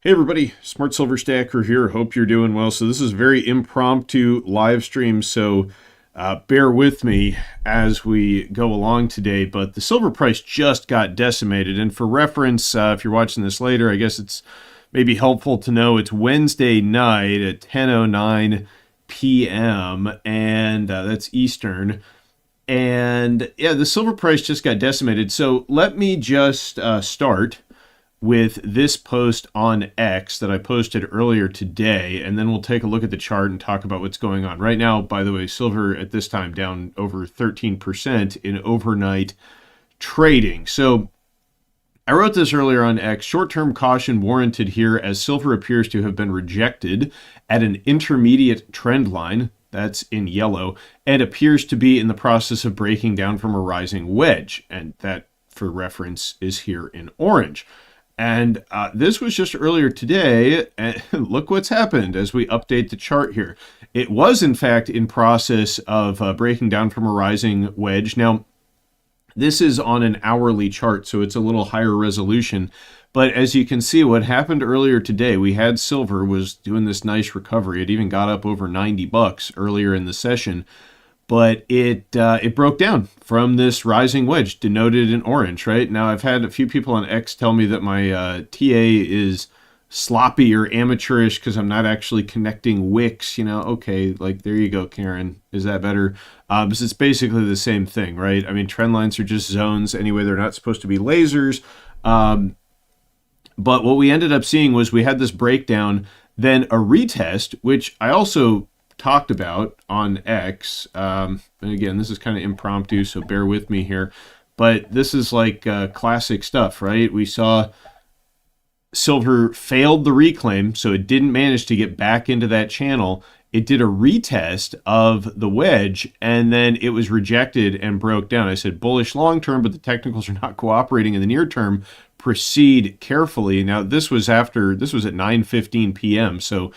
Hey everybody, Smart Silver Stacker here. Hope you're doing well. So this is a very impromptu live stream, so bear with me as we go along today. But the silver price just got decimated, and for reference, if you're watching this later, I guess it's maybe helpful to know it's Wednesday night at 10:09 p.m. and that's Eastern. And yeah, the silver price just got decimated. So let me just start with this post on X that I posted earlier today, and then we'll take a look at the chart and talk about what's going on. Right now, by the way, silver at this time down over 13% in overnight trading. So I wrote this earlier on X, short-term caution warranted here as silver appears to have been rejected at an intermediate trend line, that's in yellow, and appears to be in the process of breaking down from a rising wedge, and that, for reference, is here in orange. And this was just earlier today, and look what's happened as we update the chart here. It was, in fact, in process of breaking down from a rising wedge. Now, this is on an hourly chart, so it's a little higher resolution. But as you can see, what happened earlier today, we had silver was doing this nice recovery. It even got up over 90 bucks earlier in the session. But it broke down from this rising wedge denoted in orange, right? Now, I've had a few people on X tell me that my TA is sloppy or amateurish because I'm not actually connecting wicks, okay, like there you go, Karen. Is that better? Because it's basically the same thing, right? I mean, trend lines are just zones. Anyway, they're not supposed to be lasers. But what we ended up seeing was we had this breakdown, then a retest, which I also talked about on X. And again, this is kind of impromptu, so bear with me here. But this is like classic stuff, right? We saw silver failed the reclaim, so it didn't manage to get back into that channel. It did a retest of the wedge, and then it was rejected and broke down. I said bullish long term, but the technicals are not cooperating in the near term. Proceed carefully. Now, this was at 9:15 p.m., so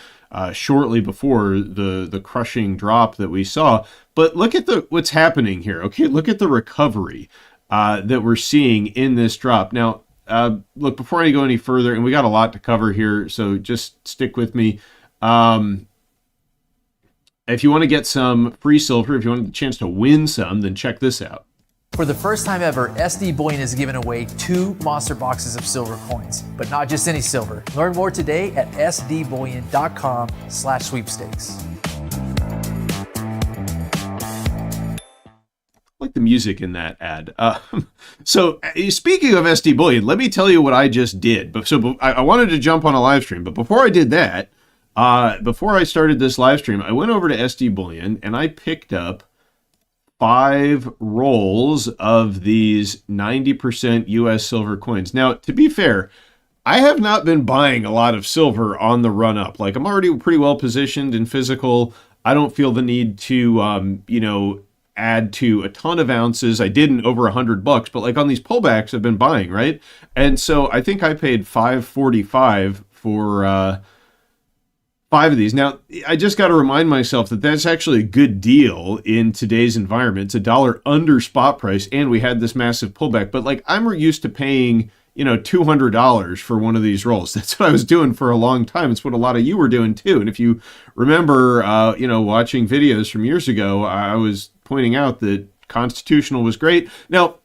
shortly before the crushing drop that we saw. But look at what's happening here. Okay, look at the recovery that we're seeing in this drop. Now, look, before I go any further, and we got a lot to cover here, so just stick with me. If you want to get some free silver, if you want the chance to win some, then check this out. For the first time ever, SD Bullion is giving away 2 monster boxes of silver coins, but not just any silver. Learn more today at sdbullion.com/sweepstakes. I like the music in that ad. So speaking of SD Bullion, let me tell you what I just did. I wanted to jump on a live stream, but before I did that, before I started this live stream, I went over to SD Bullion and I picked up 5 rolls of these 90% US silver coins. Now, to be fair, I have not been buying a lot of silver on the run up. Like, I'm already pretty well positioned in physical. I don't feel the need to, add to a ton of ounces. I didn't over $100, but like on these pullbacks, I've been buying, right? And so I think I paid $5.45 for 5 of these. Now, I just got to remind myself that that's actually a good deal in today's environment. It's $1 under spot price, and we had this massive pullback. But like, I'm used to paying, $200 for one of these rolls. That's what I was doing for a long time. It's what a lot of you were doing too. And if you remember, watching videos from years ago, I was pointing out that Constitutional was great. Now,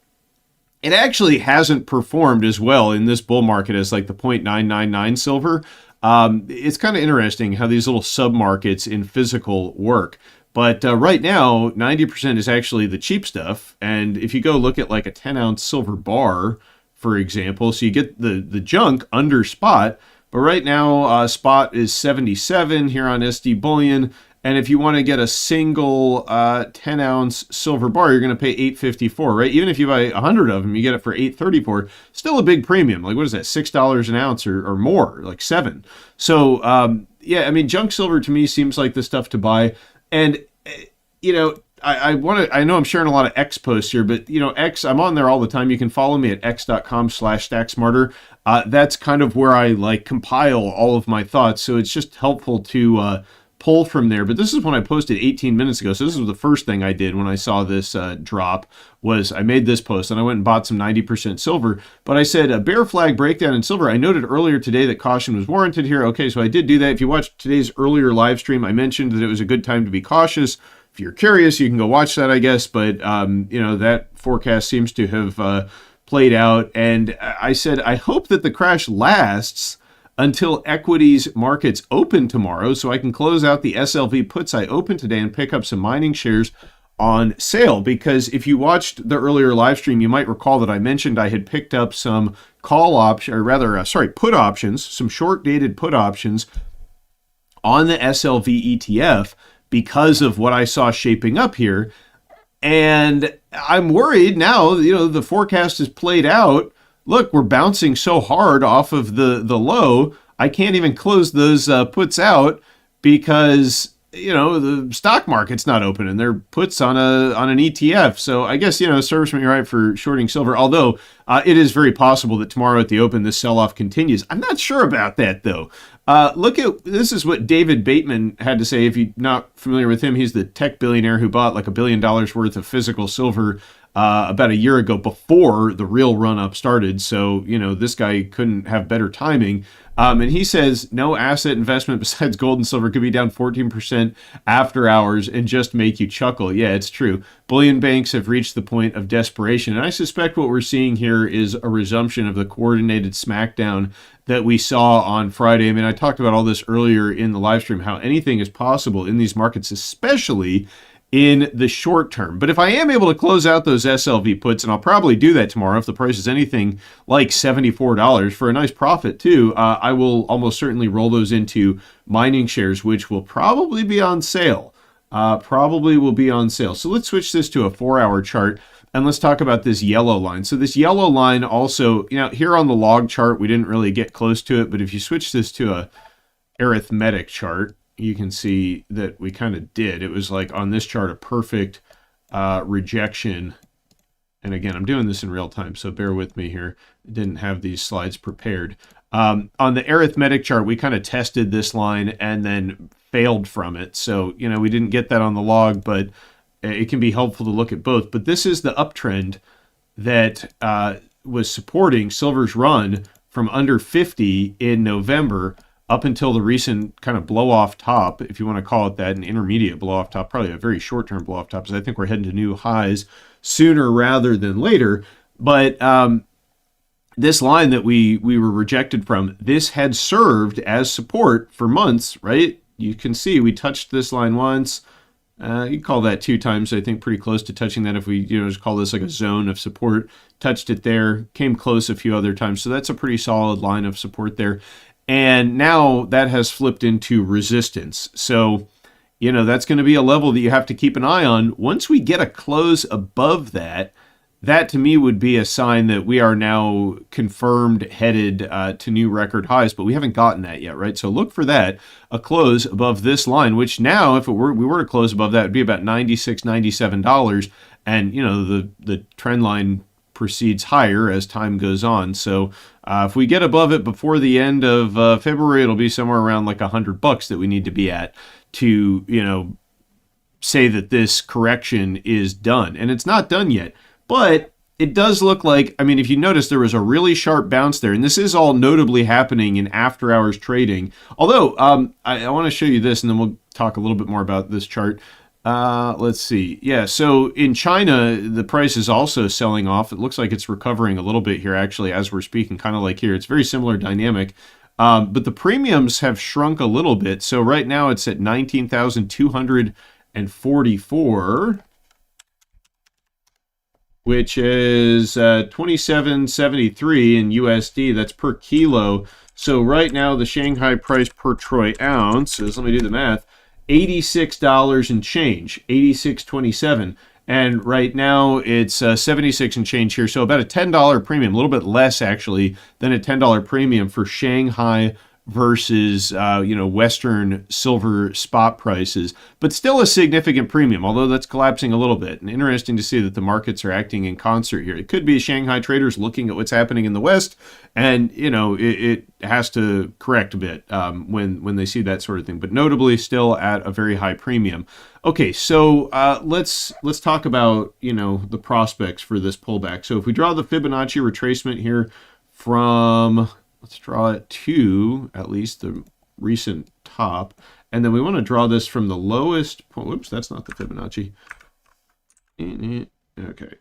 it actually hasn't performed as well in this bull market as like the 0.999 silver. It's kind of interesting how these little sub-markets in physical work. But right now, 90% is actually the cheap stuff. And if you go look at like a 10-ounce silver bar, for example, so you get the junk under spot. But right now, spot is 77 here on SD Bullion. And if you want to get a single 10-ounce silver bar, you're going to pay $8.54, right? Even if you buy 100 of them, you get it for $8.34. Still a big premium. Like, what is that, $6 an ounce or more, like $7. So, yeah, I mean, junk silver to me seems like the stuff to buy. And, I know I'm sharing a lot of X posts here, but, X, I'm on there all the time. You can follow me at x.com/stacksmarter. That's kind of where I, compile all of my thoughts. So it's just helpful to pull from there, but this is when I posted 18 minutes ago. So this was the first thing I did when I saw this drop, was I made this post and I went and bought some 90% silver. But I said a bear flag breakdown in silver. I noted earlier today that caution was warranted here. Okay, so I did do that. If you watched today's earlier live stream, I mentioned that it was a good time to be cautious. If you're curious, you can go watch that, I guess. But, that forecast seems to have played out. And I said, I hope that the crash lasts until equities markets open tomorrow, so I can close out the SLV puts I opened today and pick up some mining shares on sale. Because if you watched the earlier live stream, you might recall that I mentioned I had picked up some put options, some short-dated put options on the SLV ETF because of what I saw shaping up here. And I'm worried now, the forecast has played out. Look, we're bouncing so hard off of the low, I can't even close those puts out because, the stock market's not open and they're puts on an ETF. So I guess, serves me right for shorting silver, although it is very possible that tomorrow at the open, this sell-off continues. I'm not sure about that, though. This is what David Bateman had to say. If you're not familiar with him, he's the tech billionaire who bought like $1 billion worth of physical silver about a year ago before the real run-up started. So, this guy couldn't have better timing. And he says no asset investment besides gold and silver could be down 14% after hours and just make you chuckle. Yeah, it's true. Bullion banks have reached the point of desperation. And I suspect what we're seeing here is a resumption of the coordinated smackdown that we saw on Friday. I mean, I talked about all this earlier in the live stream, how anything is possible in these markets, especially in the short term. But if I am able to close out those SLV puts, and I'll probably do that tomorrow if the price is anything like $74 for a nice profit too, I will almost certainly roll those into mining shares, which will probably be on sale. So let's switch this to a 4-hour chart. And let's talk about this yellow line. So this yellow line also, here on the log chart, we didn't really get close to it. But if you switch this to a arithmetic chart, you can see that we kind of did. It was like on this chart, a perfect rejection. And again, I'm doing this in real time, so bear with me here. I didn't have these slides prepared. On the arithmetic chart, we kind of tested this line and then failed from it. So, we didn't get that on the log, but it can be helpful to look at both. But this is the uptrend that was supporting silver's run from under 50 in November up until the recent kind of blow-off top, if you want to call it that, an intermediate blow-off top, probably a very short-term blow-off top, because I think we're heading to new highs sooner rather than later. But this line that we were rejected from, this had served as support for months, right? You can see we touched this line once. You call that 2 times, I think pretty close to touching that if we just call this like a zone of support. Touched it there, came close a few other times. So that's a pretty solid line of support there. And now that has flipped into resistance. So, that's going to be a level that you have to keep an eye on. Once we get a close above that, that to me would be a sign that we are now confirmed headed to new record highs, but we haven't gotten that yet, right? So look for that, a close above this line, which now, if we were to close above that, it'd be about $96, $97. And, the trend line proceeds higher as time goes on. So if we get above it before the end of February, it'll be somewhere around like $100 that we need to be at to, say that this correction is done. And it's not done yet, but it does look like, if you notice, there was a really sharp bounce there, and this is all notably happening in after hours trading. Although I want to show you this, and then we'll talk a little bit more about this chart. Let's see. Yeah, so in China, the price is also selling off. It looks like it's recovering a little bit here, actually, as we're speaking, kind of like here. It's very similar dynamic. But the premiums have shrunk a little bit. So right now it's at 19,244, which is 27.73 in USD. That's per kilo. So right now the Shanghai price per troy ounce is, let me do the math, $86 and change, 86.27. And right now it's 76 and change here. So about a $10 premium, a little bit less actually than a $10 premium for Shanghai versus Western silver spot prices, but still a significant premium, although that's collapsing a little bit. And interesting to see that the markets are acting in concert here. It could be Shanghai traders looking at what's happening in the West, and it has to correct a bit when they see that sort of thing. But notably, still at a very high premium. Okay, so let's talk about the prospects for this pullback. So if we draw the Fibonacci retracement here from, let's draw it to at least the recent top. And then we want to draw this from the lowest point. Whoops, that's not the Fibonacci. Okay.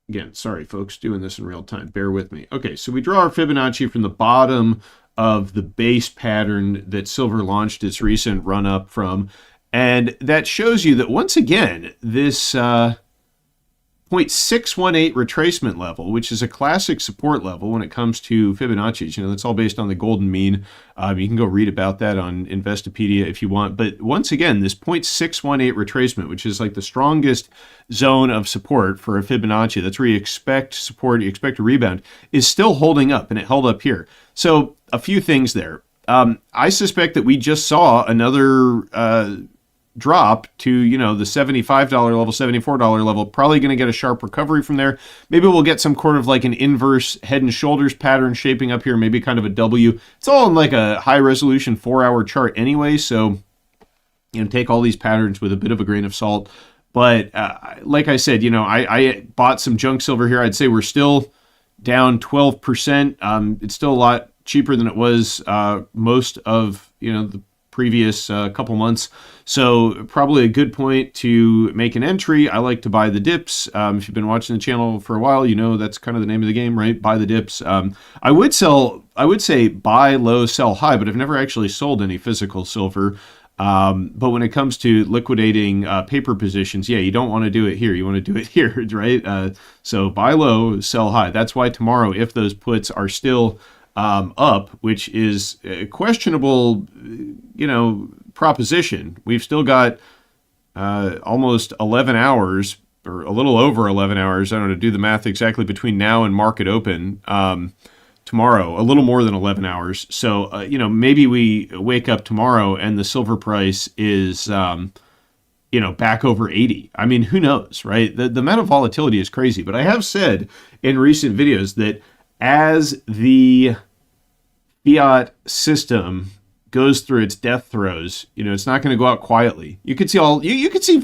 Again, sorry, folks, doing this in real time. Bear with me. Okay, so we draw our Fibonacci from the bottom of the base pattern that silver launched its recent run up from. And that shows you that, once again, this 0.618 retracement level, which is a classic support level when it comes to Fibonacci's. That's all based on the golden mean. You can go read about that on Investopedia if you want. But once again, this 0.618 retracement, which is like the strongest zone of support for a Fibonacci, that's where you expect support, you expect a rebound, is still holding up, and it held up here. So a few things there. I suspect that we just saw another drop to the $75 level, $74 level. Probably going to get a sharp recovery from there. Maybe we'll get some sort of like an inverse head and shoulders pattern shaping up here, maybe kind of a W. It's all in like a high resolution 4-hour chart anyway, so take all these patterns with a bit of a grain of salt. But like I said, I bought some junk silver here. I'd say we're still down 12%. It's still a lot cheaper than it was most of the previous couple months. So probably a good point to make an entry. I like to buy the dips. If you've been watching the channel for a while, that's kind of the name of the game, right? Buy the dips. I would say buy low, sell high, but I've never actually sold any physical silver. But when it comes to liquidating paper positions, you don't want to do it here. You want to do it here, right? So buy low, sell high. That's why tomorrow, if those puts are still up, which is a questionable, proposition. We've still got almost 11 hours, or a little over 11 hours. I don't know, do the math exactly, between now and market open tomorrow. A little more than 11 hours. So, maybe we wake up tomorrow and the silver price is, back over 80. I mean, who knows, right? The amount of volatility is crazy. But I have said in recent videos that as the fiat system goes through its death throes, it's not going to go out quietly. You could see you could see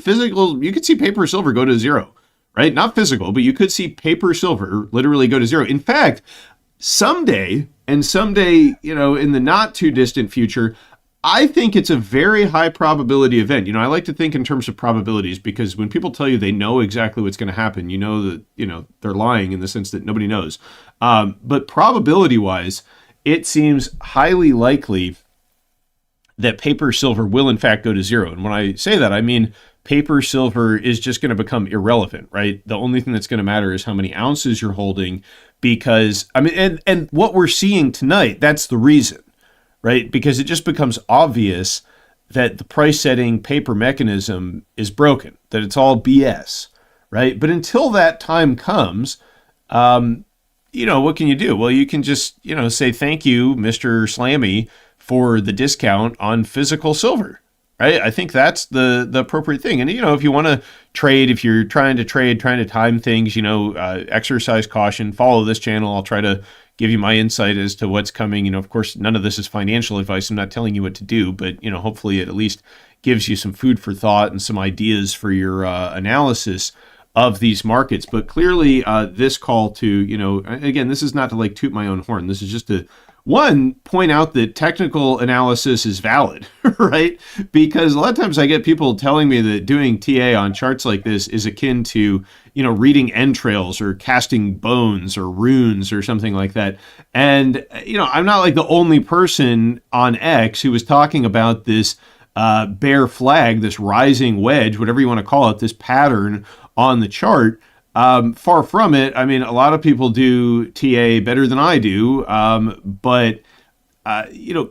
paper silver go to zero, right? Not physical, but you could see paper silver literally go to zero. In fact, someday, in the not too distant future, I think it's a very high probability event. I like to think in terms of probabilities, because when people tell you they know exactly what's going to happen, that, they're lying in the sense that nobody knows. But probability wise, it seems highly likely that paper silver will in fact go to zero. And when I say that, I mean paper silver is just going to become irrelevant, right? The only thing that's going to matter is how many ounces you're holding, because, and what we're seeing tonight, that's the reason, right? Because it just becomes obvious that the price setting paper mechanism is broken, that it's all BS, right? But until that time comes, what can you do? Well, you can just, say thank you, Mr. Slammy, for the discount on physical silver, right? I think that's the appropriate thing. And, if you want to trade, if you're trying to trade, trying to time things, exercise caution, follow this channel. I'll try to give you my insight as to what's coming. Of course, none of this is financial advice. I'm not telling you what to do, but, hopefully it at least gives you some food for thought and some ideas for your analysis of these markets. But clearly this call to, again, this is not to like toot my own horn. This is just to, one, point out that technical analysis is valid, right? Because a lot of times I get people telling me that doing TA on charts like this is akin to, reading entrails or casting bones or runes or something like that. And, I'm not like the only person on X who was talking about this bear flag, this rising wedge, whatever you want to call it, this pattern on the chart. Far from it. I mean, a lot of people do TA better than I do, but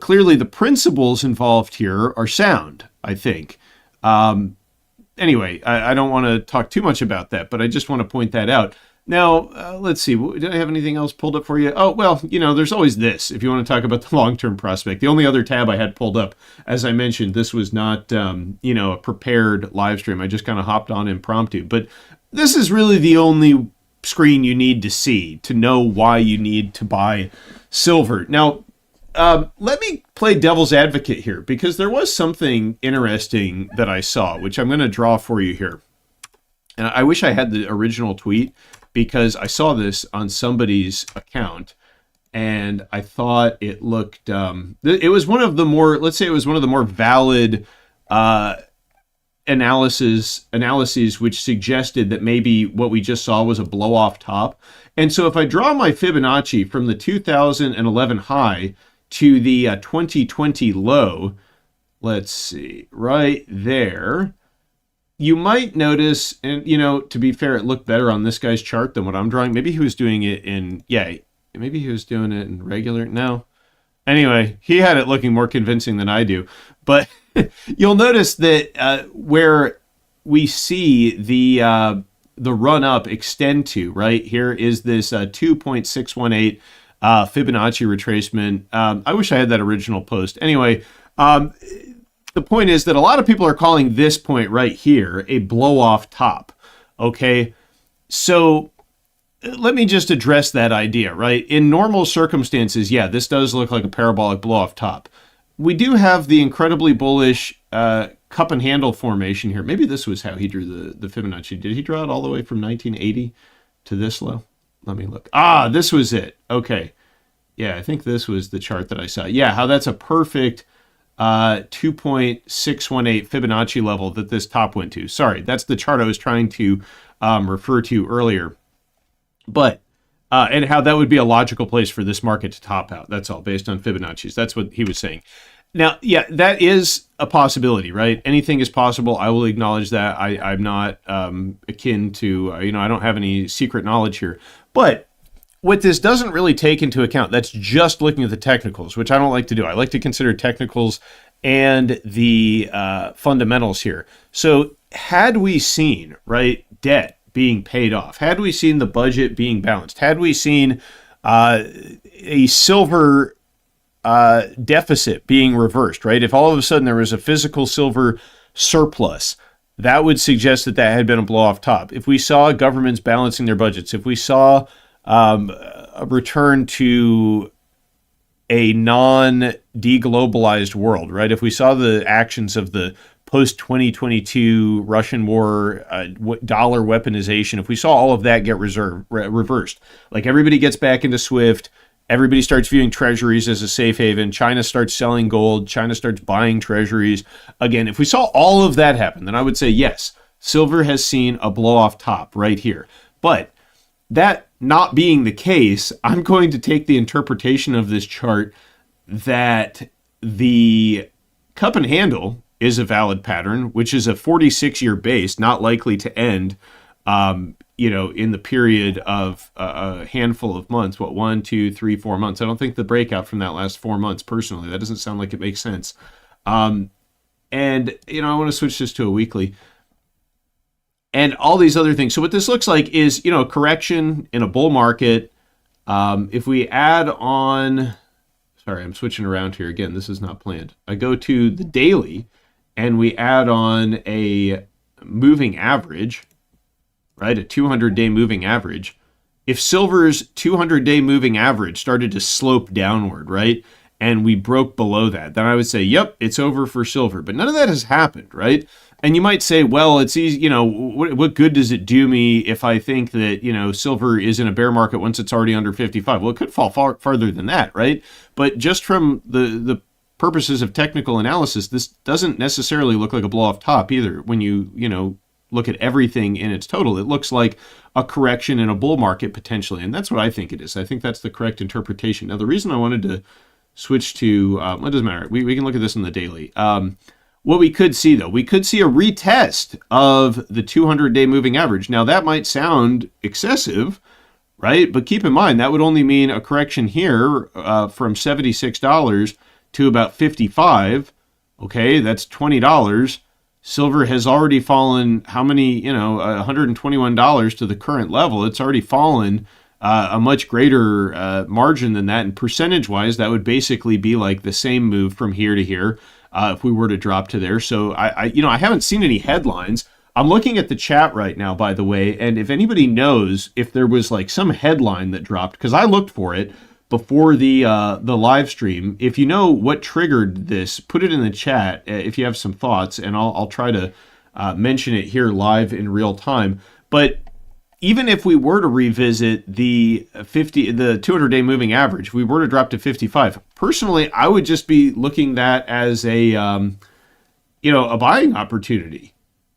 clearly the principles involved here are sound, I think. Anyway, I don't want to talk too much about that, but I just want to point that out. Now, let's see. Did I have anything else pulled up for you? Oh, well, there's always this if you want to talk about the long-term prospect. The only other tab I had pulled up, as I mentioned, this was not, a prepared live stream. I just kind of hopped on impromptu. But this is really the only screen you need to see to know why you need to buy silver. Now, let me play devil's advocate here, because there was something interesting that I saw, which I'm going to draw for you here. And I wish I had the original tweet, because I saw this on somebody's account and I thought it looked, it was one of the more, let's say it was one of the more valid analyses which suggested that maybe what we just saw was a blow off top. And so if I draw my Fibonacci from the 2011 high to the 2020 low, let's see, right there, you might notice, and to be fair, it looked better on this guy's chart than what I'm drawing. Maybe he was doing it in, maybe he was doing it in regular. No. Anyway, he had it looking more convincing than I do. But you'll notice that where we see the run up extend to, right here is this 2.618 Fibonacci retracement. I wish I had that original post. Anyway, the point is that a lot of people are calling this point right here a blow-off top, okay? So let me just address that idea, right? In normal circumstances, yeah, this does look like a parabolic blow-off top. We do have the incredibly bullish cup and handle formation here. Maybe this was how he drew the Fibonacci. Did he draw it all the way from 1980 to this low? Let me look. Ah, this was it. Okay. Yeah, I think this was the chart that I saw. Yeah, how that's a perfect 2.618 Fibonacci level that this top went to. Sorry, that's the chart I was trying to refer to earlier. But, and how that would be a logical place for this market to top out. That's all based on Fibonacci's. That's what he was saying. Now, yeah, that is a possibility, right? Anything is possible. I will acknowledge that. I'm not akin to, I don't have any secret knowledge here. But what this doesn't really take into account, that's just looking at the technicals, which I don't like to do. I like to consider technicals and the fundamentals here. So had we seen, right, debt being paid off, had we seen the budget being balanced, had we seen a silver deficit being reversed, right? If all of a sudden there was a physical silver surplus, that would suggest that had been a blow-off top. If we saw governments balancing their budgets, if we saw a return to a non-deglobalized world, right? If we saw the actions of the post-2022 Russian war, dollar weaponization, if we saw all of that get reversed, like everybody gets back into SWIFT, everybody starts viewing treasuries as a safe haven, China starts selling gold, China starts buying treasuries. Again, if we saw all of that happen, then I would say, yes, silver has seen a blow-off top right here. But that not being the case, I'm going to take the interpretation of this chart that the cup and handle is a valid pattern, which is a 46-year base, not likely to end, in the period of a handful of months. 1, 2, 3, 4 months. I don't think the breakout from that last 4 months, personally. That doesn't sound like it makes sense. I want to switch this to a weekly. And all these other things. So what this looks like is, a correction in a bull market. If we add on, sorry, I'm switching around here. Again, this is not planned. I go to the daily and we add on a moving average, right? A 200-day moving average. If silver's 200-day moving average started to slope downward, right? And we broke below that, then I would say, yep, it's over for silver. But none of that has happened, right? And you might say, well, it's easy, what good does it do me if I think that, silver is in a bear market once it's already under 55? Well, it could fall farther than that, right? But just from the purposes of technical analysis, this doesn't necessarily look like a blow-off top either. When you look at everything in its total, it looks like a correction in a bull market potentially. And that's what I think it is. I think that's the correct interpretation. Now, the reason I wanted to switch to, it doesn't matter. We can look at this in the daily. What we could see, though, we could see a retest of the 200-day moving average. Now, that might sound excessive, right? But keep in mind, that would only mean a correction here from $76 to about $55. Okay, that's $20. Silver has already fallen how many, $121 to the current level. It's already fallen a much greater margin than that. And percentage-wise, that would basically be like the same move from here to here if we were to drop to there. So I haven't seen any headlines. I'm looking at the chat right now, by the way, and if anybody knows if there was like some headline that dropped, because I looked for it before the live stream. If you know what triggered this, put it in the chat if you have some thoughts, and I'll try to mention it here live in real time. But even if we were to revisit the 200-day moving average, if we were to drop to 55, personally, I would just be looking at that as a buying opportunity.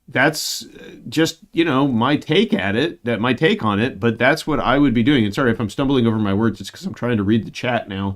That's just, my take on it, but that's what I would be doing. And sorry if I'm stumbling over my words, it's because I'm trying to read the chat now.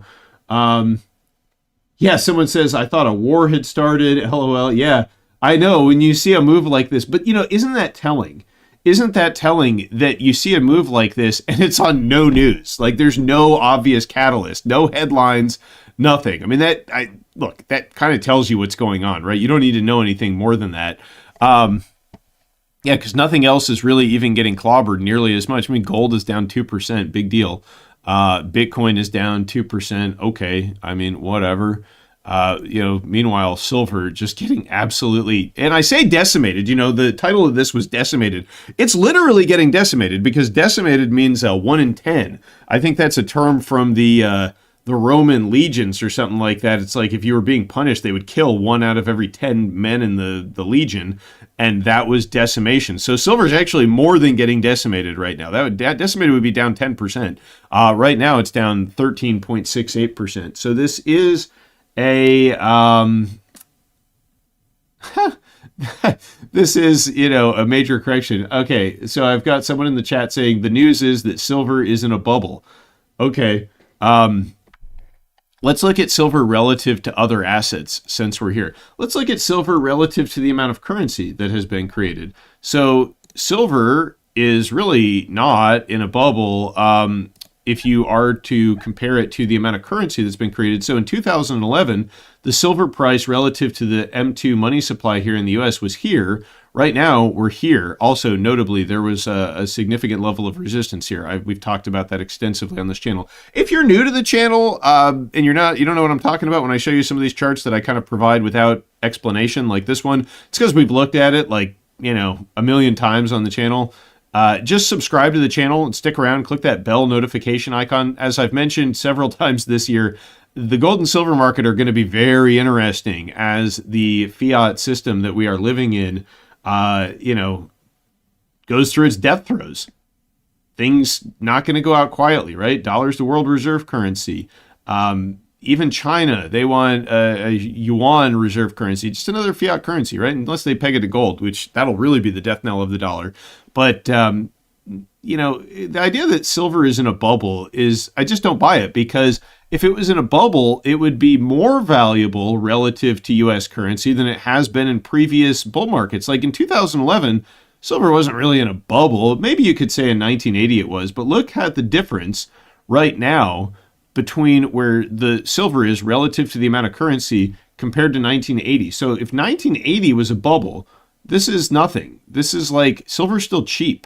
Yeah, someone says, I thought a war had started, LOL. Yeah, I know, when you see a move like this, but isn't that telling? Isn't that telling that you see a move like this and it's on no news? Like there's no obvious catalyst, no headlines, nothing. I mean, that kind of tells you what's going on, right? You don't need to know anything more than that. Yeah, because nothing else is really even getting clobbered nearly as much. I mean, gold is down 2%, big deal. Bitcoin is down 2%. Okay, I mean, whatever. Meanwhile, silver just getting absolutely, and I say decimated, the title of this was decimated. It's literally getting decimated because decimated means 1 in 10. I think that's a term from the Roman legions or something like that. It's like if you were being punished, they would kill 1 out of every 10 men in the legion, and that was decimation. So silver is actually more than getting decimated right now. That decimated would be down 10%. Right now it's down 13.68%. So this is a this is a major correction. Okay, so I've got someone in the chat saying the news is that silver is in a bubble. Okay. Let's look at silver relative to other assets since we're here. Let's look at silver relative to the amount of currency that has been created. So silver is really not in a bubble if you are to compare it to the amount of currency that's been created. So in 2011, the silver price relative to the M2 money supply here in the US was here. Right now, we're here. Also, notably, there was a significant level of resistance here. We've talked about that extensively on this channel. If you're new to the channel and you don't know what I'm talking about when I show you some of these charts that I kind of provide without explanation, like this one, it's because we've looked at it like, a million times on the channel. Just subscribe to the channel and stick around. Click that bell notification icon. As I've mentioned several times this year, the gold and silver market are going to be very interesting as the fiat system that we are living in goes through its death throes. Things not going to go out quietly, right? Dollar's the world reserve currency. Even China, they want a yuan reserve currency, just another fiat currency, right? Unless they peg it to gold, which that'll really be the death knell of the dollar. But, the idea that silver is in a bubble is, I just don't buy it, because if it was in a bubble, it would be more valuable relative to U.S. currency than it has been in previous bull markets. Like in 2011, silver wasn't really in a bubble. Maybe you could say in 1980 it was, but look at the difference right now between where the silver is relative to the amount of currency compared to 1980. So if 1980 was a bubble, this is nothing. This is like, silver's still cheap.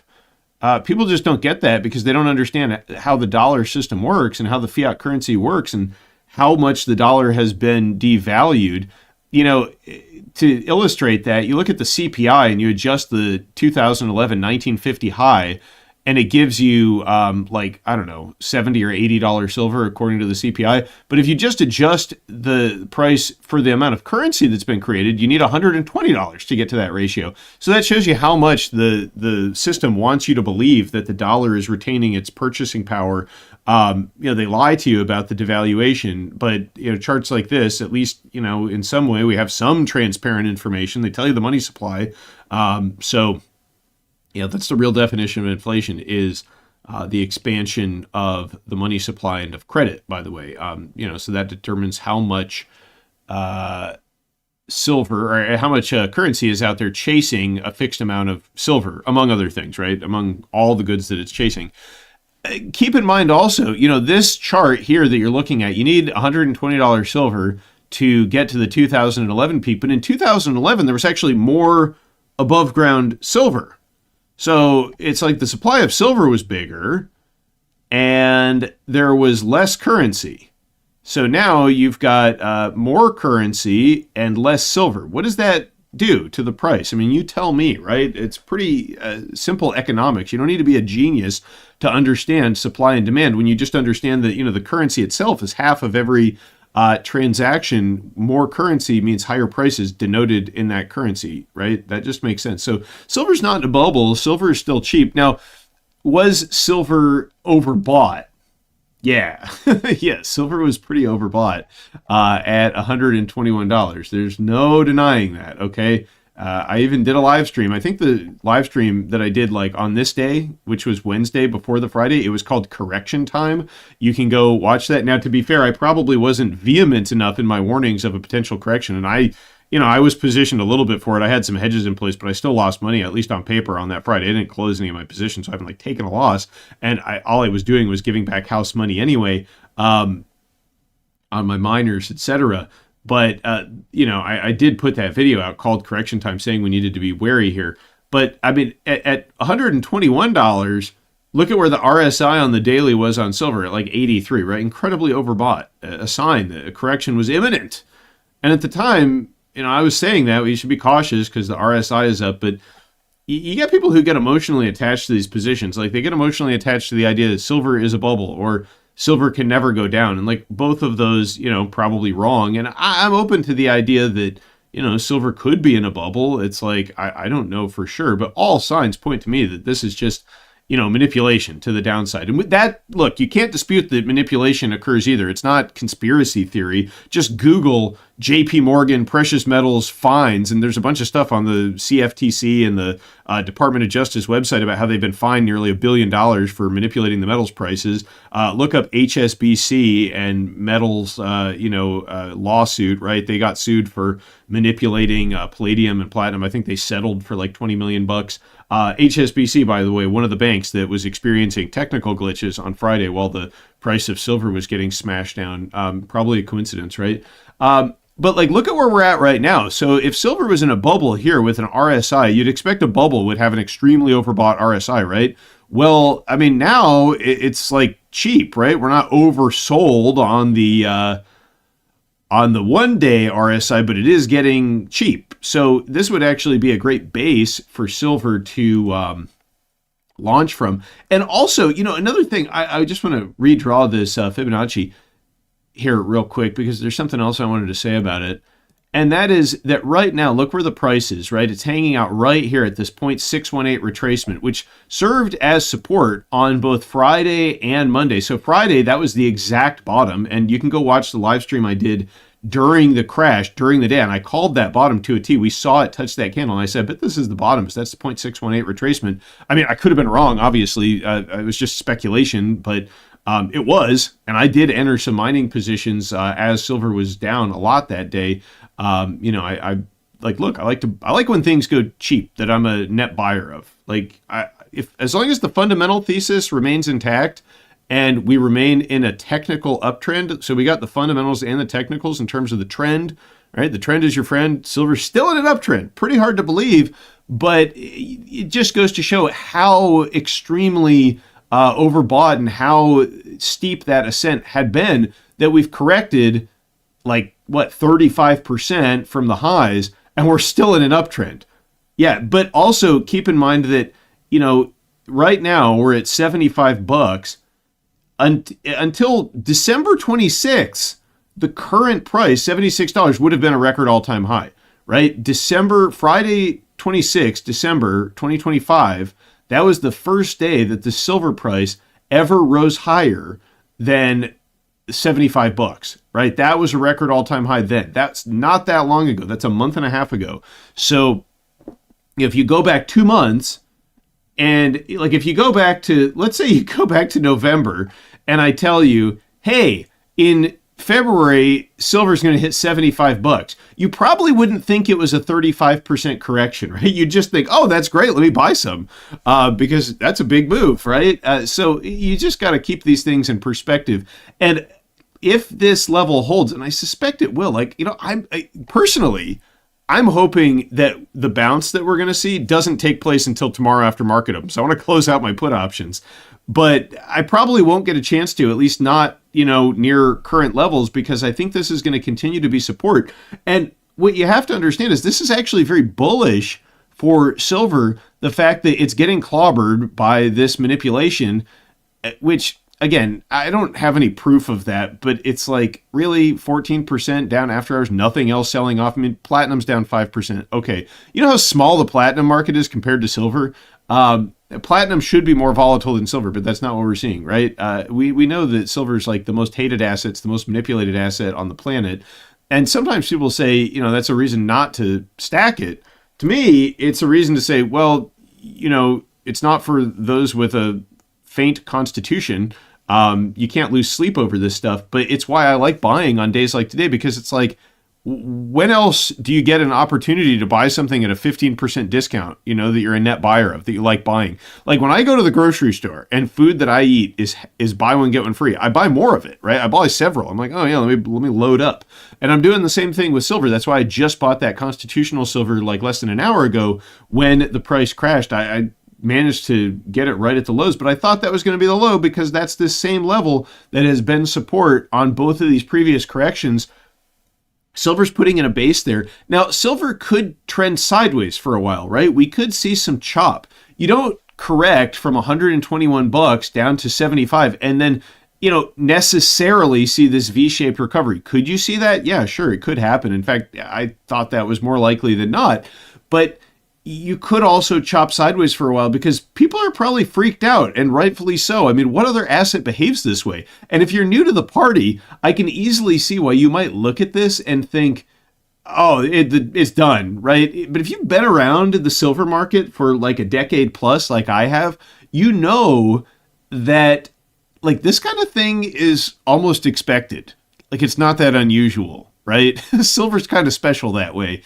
People just don't get that because they don't understand how the dollar system works and how the fiat currency works and how much the dollar has been devalued. To illustrate that, you look at the CPI and you adjust the 2011 1950 high, and it gives you $70 or $80 silver according to the CPI. But if you just adjust the price for the amount of currency that's been created, you need $120 to get to that ratio. So that shows you how much the system wants you to believe that the dollar is retaining its purchasing power. They lie to you about the devaluation, but charts like this, at least in some way, we have some transparent information. They tell you the money supply. That's the real definition of inflation, is the expansion of the money supply and of credit, by the way. So that determines how much silver or how much currency is out there chasing a fixed amount of silver, among other things, right? Among all the goods that it's chasing. Keep in mind also, this chart here that you're looking at, you need $120 silver to get to the 2011 peak. But in 2011, there was actually more above ground silver. So it's like the supply of silver was bigger and there was less currency. So now you've got more currency and less silver. What does that do to the price? I mean, you tell me, right? It's pretty simple economics. You don't need to be a genius to understand supply and demand. When you just understand that, the currency itself is half of every transaction, more currency means higher prices denoted in that currency, right? That just makes sense. So silver's not in a bubble. Silver is still cheap. Now, was silver overbought? Yeah, yeah, silver was pretty overbought at $121. There's no denying that, okay? I even did a live stream. I think the live stream that I did like on this day, which was Wednesday before the Friday, it was called Correction Time. You can go watch that. Now, to be fair, I probably wasn't vehement enough in my warnings of a potential correction, and I was positioned a little bit for it. I had some hedges in place, but I still lost money, at least on paper, on that Friday. I didn't close any of my positions, so I haven't taken a loss. And all I was doing was giving back house money anyway on my miners, etc. But I did put that video out called Correction Time, saying we needed to be wary here. But I mean, at $121, look at where the RSI on the daily was on silver at like 83, right? Incredibly overbought, a sign that a correction was imminent. And at the time, I was saying that we should be cautious because the RSI is up, but you get people who get emotionally attached to these positions. Like they get emotionally attached to the idea that silver is a bubble or silver can never go down. And like both of those, probably wrong. And I'm open to the idea that, silver could be in a bubble. It's like, I don't know for sure, but all signs point to me that this is just, manipulation to the downside. And with that, look, you can't dispute that manipulation occurs either. It's not conspiracy theory. Just Google JP Morgan precious metals fines, and there's a bunch of stuff on the CFTC and the Department of Justice website about how they've been fined nearly $1 billion for manipulating the metals prices. Look up HSBC and metals, lawsuit, right? They got sued for manipulating palladium and platinum. I think they settled for like $20 million. HSBC, by the way, one of the banks that was experiencing technical glitches on Friday while the price of silver was getting smashed down. Probably a coincidence, right? But like, look at where we're at right now. So if silver was in a bubble here with an RSI, you'd expect a bubble would have an extremely overbought RSI, right? Well, I mean, now it's like cheap, right? We're not oversold on the 1 day RSI, but it is getting cheap. So this would actually be a great base for silver to launch from. And also, another thing, I just want to redraw this Fibonacci here real quick because there's something else I wanted to say about it. And that is that right now, look where the price is, right? It's hanging out right here at this 0.618 retracement, which served as support on both Friday and Monday. So Friday, that was the exact bottom. And you can go watch the live stream I did during the crash, during the day. And I called that bottom to a T. We saw it touch that candle. And I said, but this is the bottom. So that's the 0.618 retracement. I mean, I could have been wrong, obviously. It was just speculation, but it was. And I did enter some mining positions as silver was down a lot that day. I like when things go cheap that I'm a net buyer of. Like, as long as the fundamental thesis remains intact and we remain in a technical uptrend, so we got the fundamentals and the technicals in terms of the trend, right? The trend is your friend. Silver's still in an uptrend. Pretty hard to believe, but it just goes to show how extremely overbought and how steep that ascent had been that we've corrected 35% from the highs, and we're still in an uptrend. Yeah, but also keep in mind that, right now we're at $75. Until December 26th, the current price, $76, would have been a record all-time high, right? Friday 26th, December 2025, that was the first day that the silver price ever rose higher than $75, right? That was a record all-time high then. That's not that long ago. That's a month and a half ago. So if you go back 2 months, and if you go back to, let's say you go back to November, and I tell you, hey, in February, silver's going to hit $75. You probably wouldn't think it was a 35% correction, right? You'd just think, oh, that's great. Let me buy some because that's a big move, right? So you just got to keep these things in perspective. And if this level holds, and I suspect it will, like, personally, I'm hoping that the bounce that we're going to see doesn't take place until tomorrow after market open. So I want to close out my put options, but I probably won't get a chance to, at least not, near current levels, because I think this is going to continue to be support. And what you have to understand is this is actually very bullish for silver, the fact that it's getting clobbered by this manipulation, which, again, I don't have any proof of that, but it's like really 14% down after hours, nothing else selling off. I mean, platinum's down 5%. Okay. You know how small the platinum market is compared to silver? Platinum should be more volatile than silver, but that's not what we're seeing, right? We know that silver is like the most hated asset, it's the most manipulated asset on the planet. And sometimes people say, that's a reason not to stack it. To me, it's a reason to say, well, it's not for those with a faint constitution. You can't lose sleep over this stuff, but it's why I like buying on days like today, because it's like, when else do you get an opportunity to buy something at a 15% discount, that you're a net buyer of, that you like buying? Like when I go to the grocery store and food that I eat is buy one, get one free, I buy more of it, right? I buy several. I'm like, oh yeah, let me load up. And I'm doing the same thing with silver. That's why I just bought that constitutional silver like less than an hour ago when the price crashed. I managed to get it right at the lows, but I thought that was going to be the low because that's this same level that has been support on both of these previous corrections. Silver's putting in a base there. Now, silver could trend sideways for a while, right? We could see some chop. You don't correct from $121 down to 75 and then, necessarily see this V-shaped recovery. Could you see that? Yeah, sure, it could happen. In fact, I thought that was more likely than not. But you could also chop sideways for a while because people are probably freaked out, and rightfully so. I mean, what other asset behaves this way? And if you're new to the party, I can easily see why you might look at this and think, oh, it's done, right? But if you've been around the silver market for like a decade plus, like I have, that like this kind of thing is almost expected. Like it's not that unusual. Right? Silver's kind of special that way.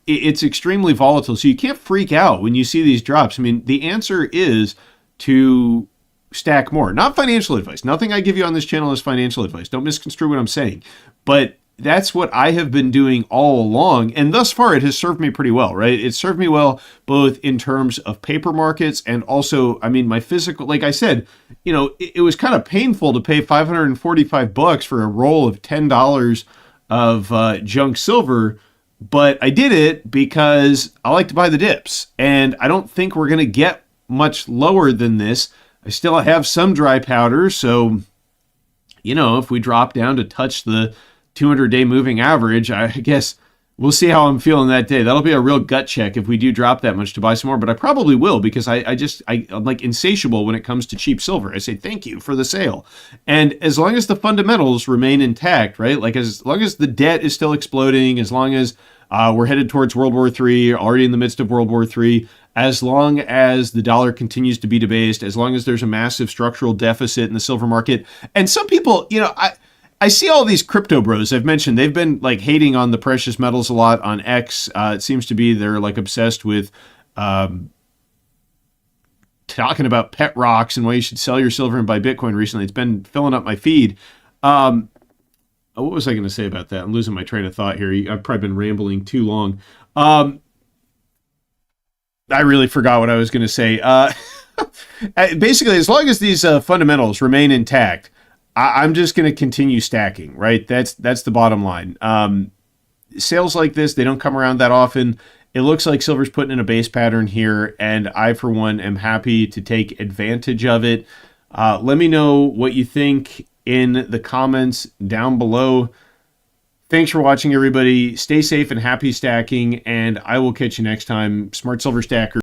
It's extremely volatile, so you can't freak out when you see these drops. I mean, the answer is to stack more. Not financial advice. Nothing I give you on this channel is financial advice. Don't misconstrue what I'm saying. But that's what I have been doing all along, and thus far it has served me pretty well, right? It served me well both in terms of paper markets and also, I mean, my physical, like I said, it was kind of painful to pay $545 for a roll of $10 of junk silver, but I did it because I like to buy the dips, and I don't think we're going to get much lower than this. I still have some dry powder, so if we drop down to touch the 200-day moving average, I guess we'll see how I'm feeling that day. That'll be a real gut check if we do drop that much to buy some more, but I probably will because I'm like insatiable when it comes to cheap silver. I say thank you for the sale. And as long as the fundamentals remain intact, right? Like as long as the debt is still exploding, as long as we're headed towards World War III, already in the midst of World War III, as long as the dollar continues to be debased, as long as there's a massive structural deficit in the silver market. And some people, I see all these crypto bros I've mentioned. They've been like hating on the precious metals a lot on X. It seems to be they're like obsessed with talking about pet rocks and why you should sell your silver and buy Bitcoin recently. It's been filling up my feed. What was I going to say about that? I'm losing my train of thought here. I've probably been rambling too long. I really forgot what I was going to say. Basically, as long as these fundamentals remain intact, I'm just going to continue stacking, right? That's the bottom line. Sales like this, they don't come around that often. It looks like silver's putting in a base pattern here, and I, for one, am happy to take advantage of it. Let me know what you think in the comments down below. Thanks for watching, everybody. Stay safe and happy stacking, and I will catch you next time. Smart Silver Stacker.